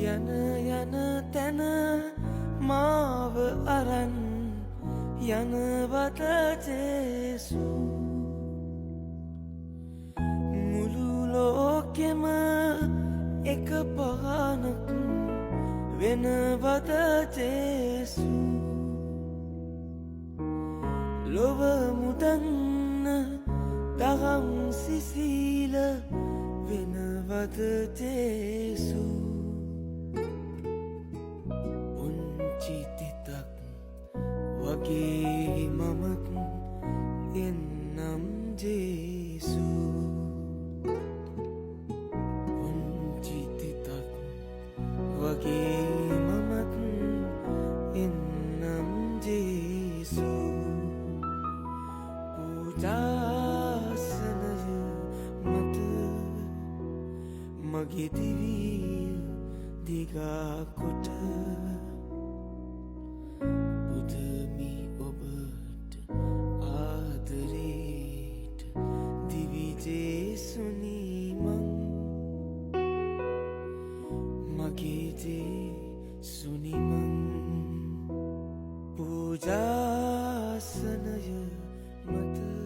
යන යන තැන මාව අරන් යනවද ජේසු මුළු ලෝකෙම එක පහනක් වෙනවද ජේසු ලොව මුදන්න දහම් සිසිල වෙනවද ජේසු පුංචි තිතක් වගේ මමත් එන්නම් ජේසු පුංචි තිතක් වගේ මමත් එන්නම් ජේසු පූජාසනය මත මගේ දිවිය දිගා කොට පුදමි ඔබට ආදරේට දිවි ජේසුනි මං මගේ ජේසුනි මං පූජාසනය මත